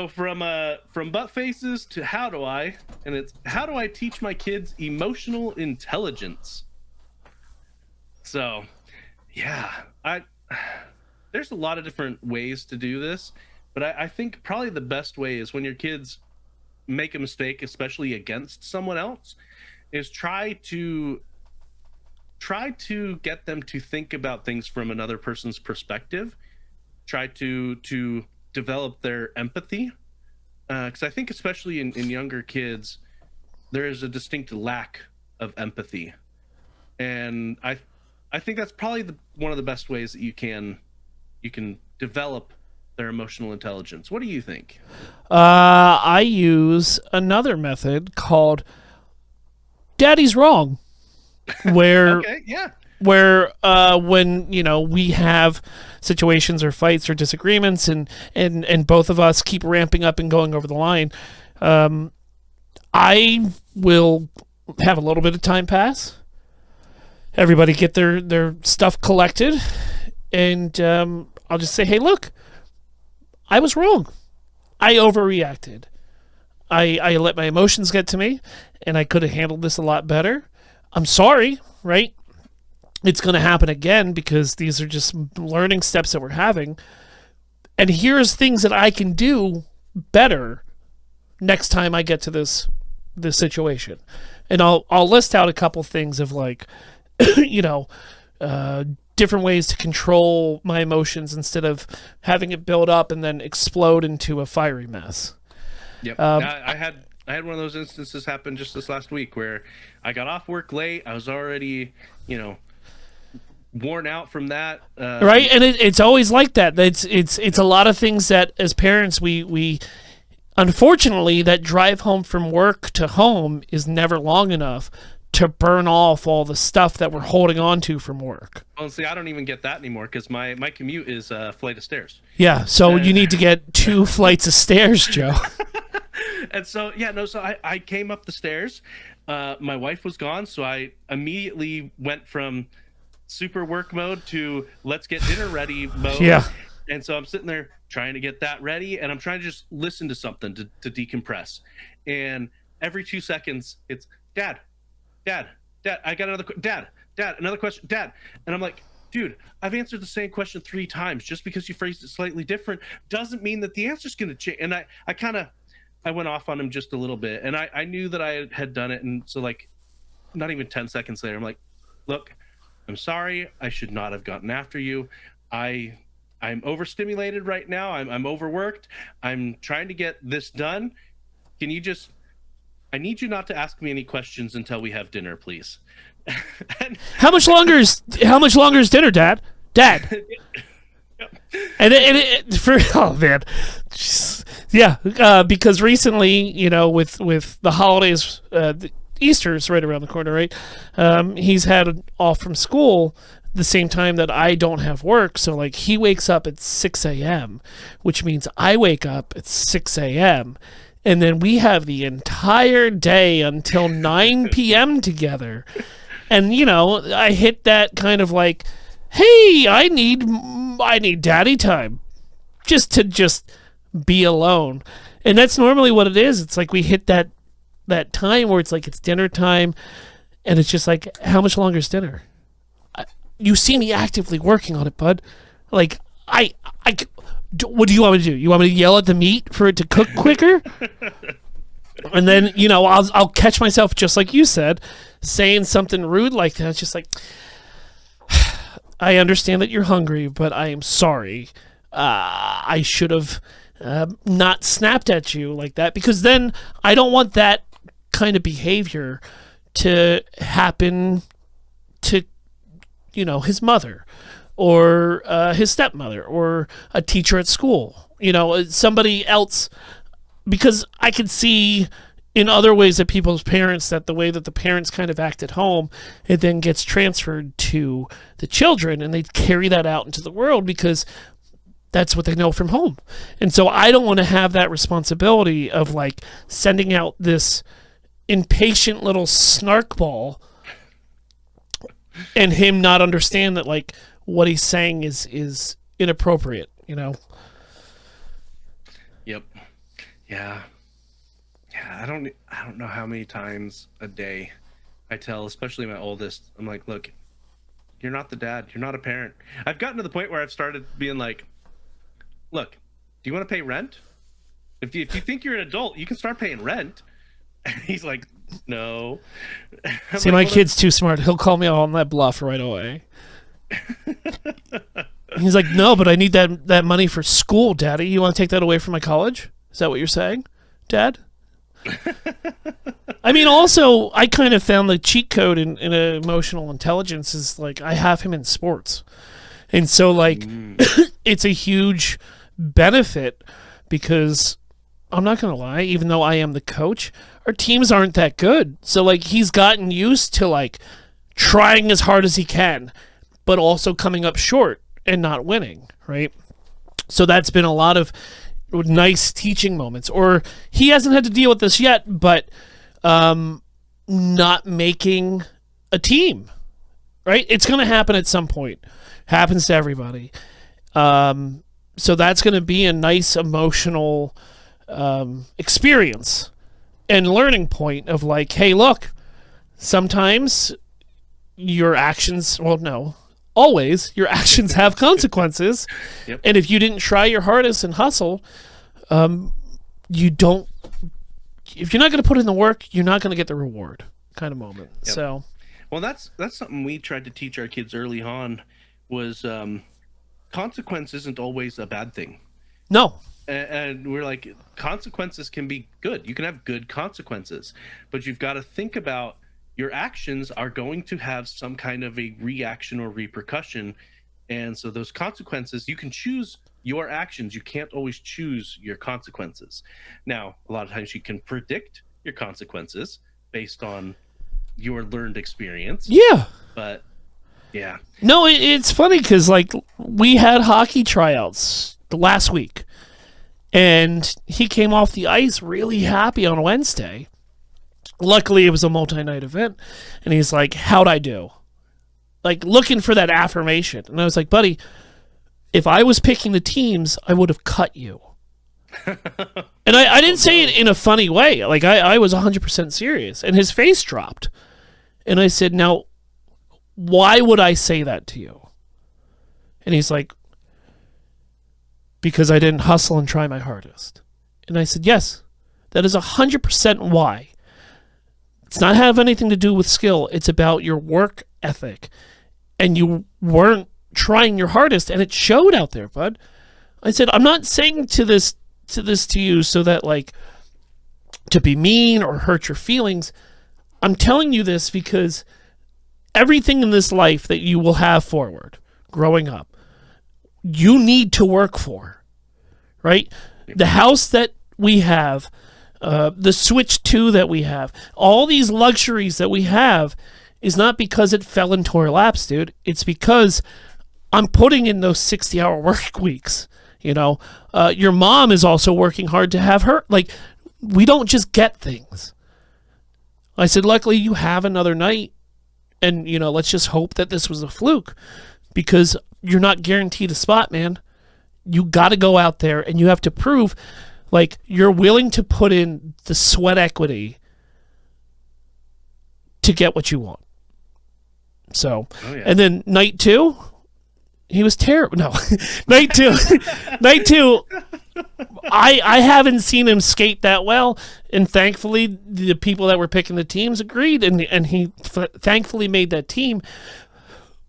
So from butt faces to how do I, and it's how do I teach my kids emotional intelligence? So, yeah, there's a lot of different ways to do this, but I think probably the best way is when your kids make a mistake, especially against someone else, is try to get them to think about things from another person's perspective. Try to develop their empathy, because I think especially in younger kids there is a distinct lack of empathy, and I think that's probably one of the best ways that you can develop their emotional intelligence. What do you think? I use another method called Daddy's Wrong, where Okay, yeah. where when we have situations or fights or disagreements and both of us keep ramping up and going over the line, I will have a little bit of time pass, everybody get their stuff collected, and I'll just say, hey, look, I was wrong, I overreacted, I let my emotions get to me, and I could have handled this a lot better. I'm sorry, right? It's going to happen again because these are just learning steps that we're having. And here's things that I can do better next time I get to this situation. And I'll list out a couple things of like, different ways to control my emotions instead of having it build up and then explode into a fiery mess. Yep. I had one of those instances happen just this last week where I got off work late. I was already, worn out from that. Right, and it's always like that. It's a lot of things that as parents we unfortunately that drive home from work to home is never long enough to burn off all the stuff that we're holding on to from work. Well, see, I don't even get that anymore because my commute is a flight of stairs. Yeah, so you need to get 2 flights of stairs, Joe. And so, so I came up the stairs. My wife was gone, so I immediately went from super work mode to let's get dinner ready mode. Yeah. And so I'm sitting there trying to get that ready, and I'm trying to just listen to something to decompress. And every 2 seconds, it's Dad, I got Dad, another question, Dad. And I'm like, dude, I've answered the same question 3 times. Just because you phrased it slightly different doesn't mean that the answer's going to change. And I went off on him just a little bit, and I knew that I had done it. And so, like, not even 10 seconds later, I'm like, look, I'm sorry. I should not have gotten after you. I'm overstimulated right now. I'm overworked. I'm trying to get this done. Can you just, I need you not to ask me any questions until we have dinner, please. How much longer is dinner, Dad? And oh man, yeah, because recently, with the holidays, Easter's right around the corner, right? He's had off from school the same time that I don't have work, so like he wakes up at 6 a.m., which means I wake up at 6 a.m., and then we have the entire day until 9 p.m. together. And I hit that kind of like, hey, I need daddy time, just to be alone. And that's normally what it is. It's like we hit that time where it's like it's dinner time, and it's just like, how much longer is dinner? You see me actively working on it, bud. Like what do you want me to do? You want me to yell at the meat for it to cook quicker? And then I'll catch myself, just like you said, saying something rude like that. It's just like, I understand that you're hungry, but I am sorry. I should have not snapped at you like that, because then I don't want that kind of behavior to happen to his mother or his stepmother or a teacher at school, somebody else, because I can see in other ways that people's parents, that the way that the parents kind of act at home, it then gets transferred to the children, and they carry that out into the world because that's what they know from home. And so I don't want to have that responsibility of like sending out this impatient little snark ball and him not understand that like what he's saying is inappropriate, Yep. Yeah. Yeah, I don't know how many times a day I tell, especially my oldest, I'm like, look, you're not the dad, you're not a parent. I've gotten to the point where I've started being like, look, do you want to pay rent? If you think you're an adult, you can start paying rent. And he's like, no. I'm See, like, my well, kid's too smart. He'll call me on that bluff right away. He's like, no, but I need that money for school, Daddy. You want to take that away from my college? Is that what you're saying, Dad? I mean, also, I kind of found the cheat code in emotional intelligence is like I have him in sports. And so, like, it's a huge benefit because I'm not going to lie, even though I am the coach, our teams aren't that good. So, like, he's gotten used to, like, trying as hard as he can, but also coming up short and not winning, right? So that's been a lot of nice teaching moments. Or he hasn't had to deal with this yet, but not making a team, right? It's going to happen at some point. Happens to everybody. So that's going to be a nice emotional experience and learning point of like, hey, look, sometimes your actions, well, no, always your actions have consequences. Yep. And if you didn't try your hardest and hustle, you don't, if you're not going to put in the work, you're not going to get the reward kind of moment. Yep. So, well, that's something we tried to teach our kids early on was consequence isn't always a bad thing. no. And we're like, consequences can be good. You can have good consequences, but you've got to think about your actions are going to have some kind of a reaction or repercussion. And so those consequences, you can choose your actions. You can't always choose your consequences. Now, a lot of times you can predict your consequences based on your learned experience. Yeah. But yeah. No, it's funny because, like, we had hockey tryouts last week. And he came off the ice really happy on Wednesday. Luckily, it was a multi-night event. And he's like, how'd I do? Like, looking for that affirmation. And I was like, buddy, if I was picking the teams, I would have cut you. And I didn't say it in a funny way. Like, I was 100% serious. And his face dropped. And I said, now, why would I say that to you? And he's like, because I didn't hustle and try my hardest. And I said, yes, that is 100% why. It's not have anything to do with skill. It's about your work ethic. And you weren't trying your hardest, and it showed out there, bud. I said, I'm not saying this to you so that, like, to be mean or hurt your feelings. I'm telling you this because everything in this life that you will have forward, growing up, you need to work for, right? The house that we have, the Switch 2 that we have, all these luxuries that we have is not because it fell into our laps, dude. It's because I'm putting in those 60-hour work weeks, you know? Your mom is also working hard to have her. Like, we don't just get things. I said, luckily you have another night, and, you know, let's just hope that this was a fluke because you're not guaranteed a spot, man. You got to go out there and you have to prove like you're willing to put in the sweat equity to get what you want. So, and then night 2, he was terrible. No, night 2, I haven't seen him skate that well. And thankfully the people that were picking the teams agreed and he thankfully made that team.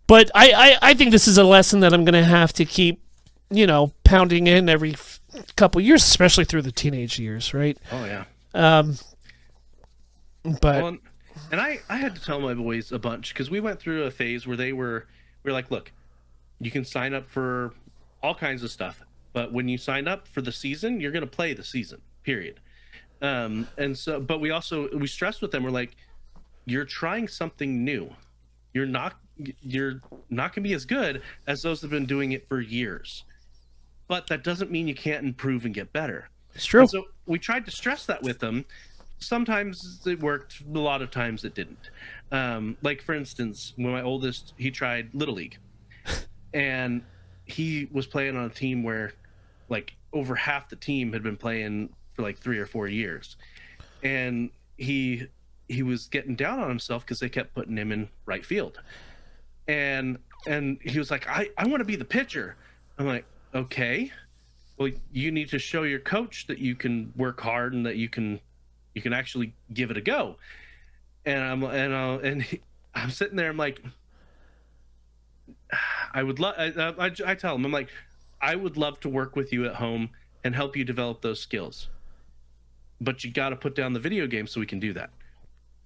But I think this is a lesson that I'm going to have to keep, you know, pounding in every couple years, especially through the teenage years, right? Oh, yeah. But well, and I had to tell my boys a bunch because we went through a phase where we were like, look, you can sign up for all kinds of stuff, but when you sign up for the season, you're going to play the season, period. And so, but we stressed with them, we're like, you're trying something new. You're not going to be as good as those that have been doing it for years. But that doesn't mean you can't improve and get better. It's true. And so we tried to stress that with them. Sometimes it worked, a lot of times it didn't. Like, for instance, when my oldest, he tried Little League. And he was playing on a team where, like, over half the team had been playing for like 3 or 4 years, and he was getting down on himself because they kept putting him in right field, and he was like, I want to be the pitcher. I'm like, okay, well, you need to show your coach that you can work hard and that you can actually give it a go. And I'm sitting there, I'm like, I would love, I tell him, I'm like, I would love to work with you at home and help you develop those skills, but you got to put down the video game so we can do that.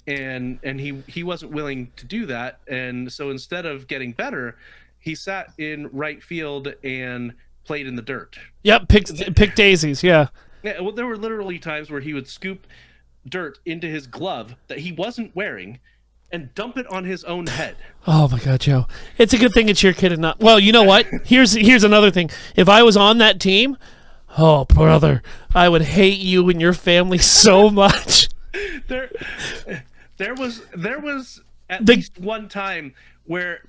And he wasn't willing to do that. And so instead of getting better, he sat in right field and played in the dirt. Yep, pick daisies. Yeah. Yeah. Well, there were literally times where he would scoop dirt into his glove that he wasn't wearing and dump it on his own head. Oh my God, Joe! It's a good thing it's your kid and not. Well, you know what? Here's another thing. If I was on that team, oh brother, I would hate you and your family so much. There was at least one time where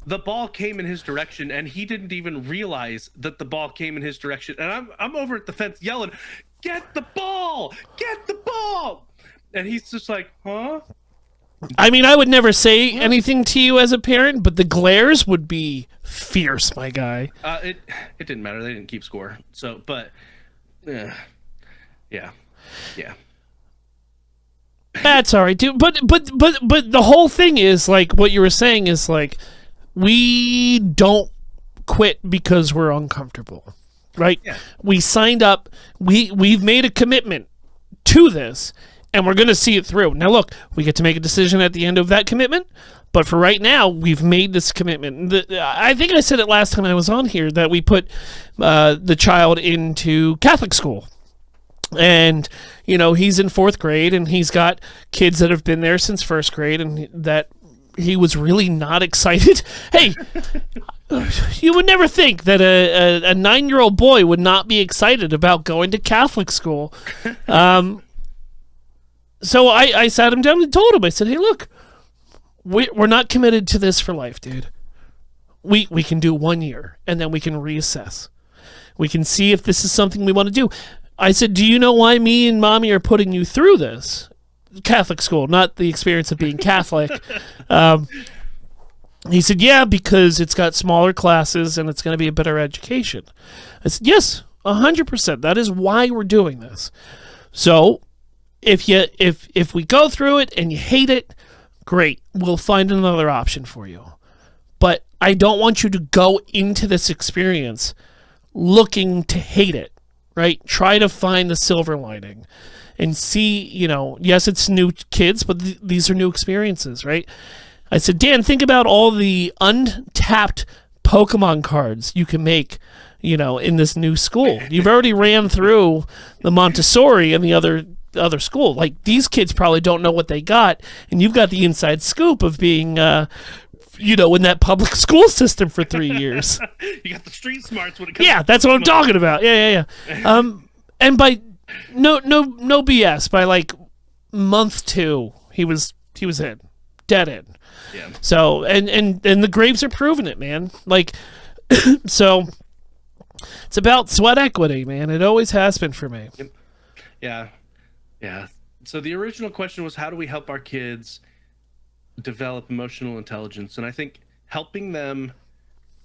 the ball came in his direction and he didn't even realize that the ball came in his direction. And I'm over at the fence yelling, "Get the ball! Get the ball!" And he's just like, huh? I mean, I would never say anything to you as a parent, but the glares would be fierce, my guy. It didn't matter. They didn't keep score. So, but yeah. That's all right, dude. But the whole thing is like what you were saying is like we don't quit because we're uncomfortable, right? Yeah. We signed up. We've made a commitment to this, and we're going to see it through. Now, look, we get to make a decision at the end of that commitment, but for right now, we've made this commitment. I think I said it last time I was on here that we put the child into Catholic school. And, you know, he's in 4th grade, and he's got kids that have been there since 1st grade, and that he was really not excited. Hey, you would never think that a 9-year-old boy would not be excited about going to Catholic school. So I sat him down and told him, I said, hey, look, we're not committed to this for life, dude. We can do 1 year, and then we can reassess. We can see if this is something we want to do. I said, do you know why me and mommy are putting you through this? Catholic school, not the experience of being Catholic. He said, yeah, because it's got smaller classes and it's going to be a better education. I said, yes, 100%. That is why we're doing this. So if we go through it and you hate it, great. We'll find another option for you. But I don't want you to go into this experience looking to hate it. Right? Try to find the silver lining and see, you know, yes, it's new kids, but these are new experiences, right? I said, Dan, think about all the untapped Pokemon cards you can make, you know, in this new school. You've already ran through the Montessori and the other school. Like, these kids probably don't know what they got, and you've got the inside scoop of being you know, in that public school system for 3 years. You got the street smarts when it comes. Yeah, that's what I'm talking about. Yeah. And by no BS, by like month 2, he was in, dead in. Yeah. So and the Graves are proving it, man. Like, so it's about sweat equity, man. It always has been for me. Yeah. So the original question was, how do we help our kids develop emotional intelligence? And I think helping them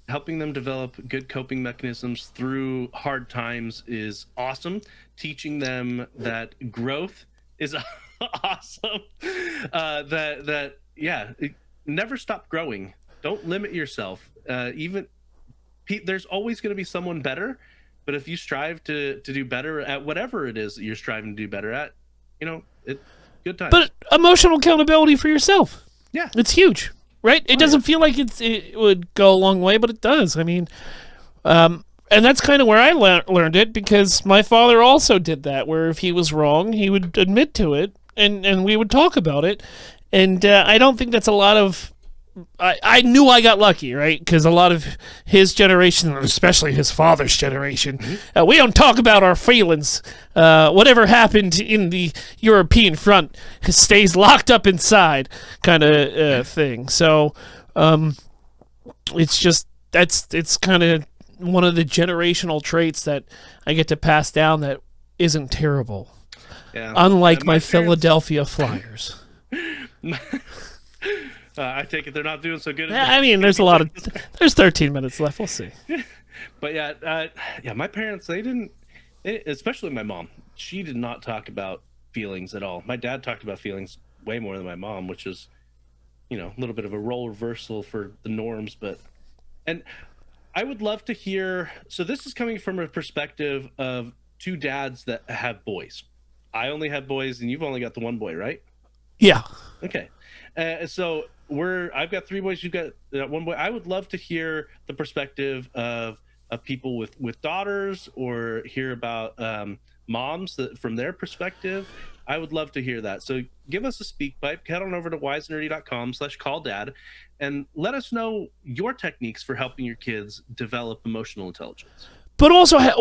develop good coping mechanisms through hard times is awesome. Teaching them that growth is awesome. Never stop growing. Don't limit yourself. There's always going to be someone better, but if you strive to do better at whatever it is that you're striving to do better at, you know, good times. But emotional accountability for yourself. Yeah, it's huge, right? It doesn't feel like it would go a long way, but it does. I mean, and that's kind of where I learned it, because my father also did that, where if he was wrong, he would admit to it, and we would talk about it. And I don't think that's a lot of... I knew I got lucky, right? Because a lot of his generation, especially his father's generation, we don't talk about our feelings. Whatever happened in the European front stays locked up inside, kind of thing. So it's just it's kind of one of the generational traits that I get to pass down, that isn't terrible. Yeah. Unlike And my parents- Philadelphia Flyers. I take it they're not doing so good. I mean, there's 13 minutes left. We'll see. But yeah, my parents, especially my mom, she did not talk about feelings at all. My dad talked about feelings way more than my mom, which is, a little bit of a role reversal for the norms. And I would love to hear, so this is coming from a perspective of two dads that have boys. I only have boys and you've only got the one boy, right? Yeah. Okay. So I've got 3 boys, you've got one boy. I would love to hear the perspective of people with daughters, or hear about moms from their perspective. I would love to hear that. So give us a speak pipe. Head on over to wisenerdy.com/calldad and let us know your techniques for helping your kids develop emotional intelligence. But also, how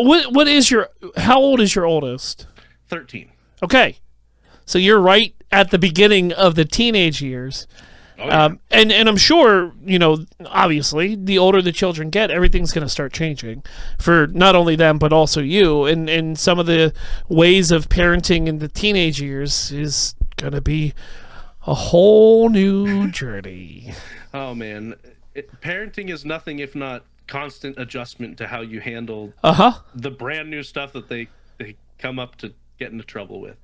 old is your oldest? 13. Okay. So you're right at the beginning of the teenage years. Oh, yeah. And I'm sure, obviously, the older the children get, everything's going to start changing for not only them, but also you. And some of the ways of parenting in the teenage years is going to be a whole new journey. Oh, man. Parenting is nothing if not constant adjustment to how you handle the brand new stuff that they come up to get into trouble with.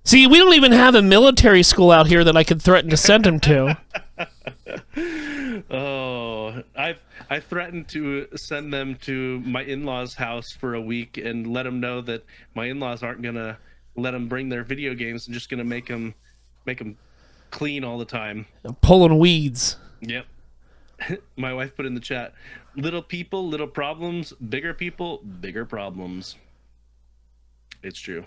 See, we don't even have a military school out here that I could threaten to send him to. Oh, I threatened to send them to my in-laws' house for a week and let them know that my in-laws aren't gonna let them bring their video games and just gonna make them clean all the time. Pulling weeds. Yep. My wife put in the chat, little people, little problems, bigger people, bigger problems. It's true.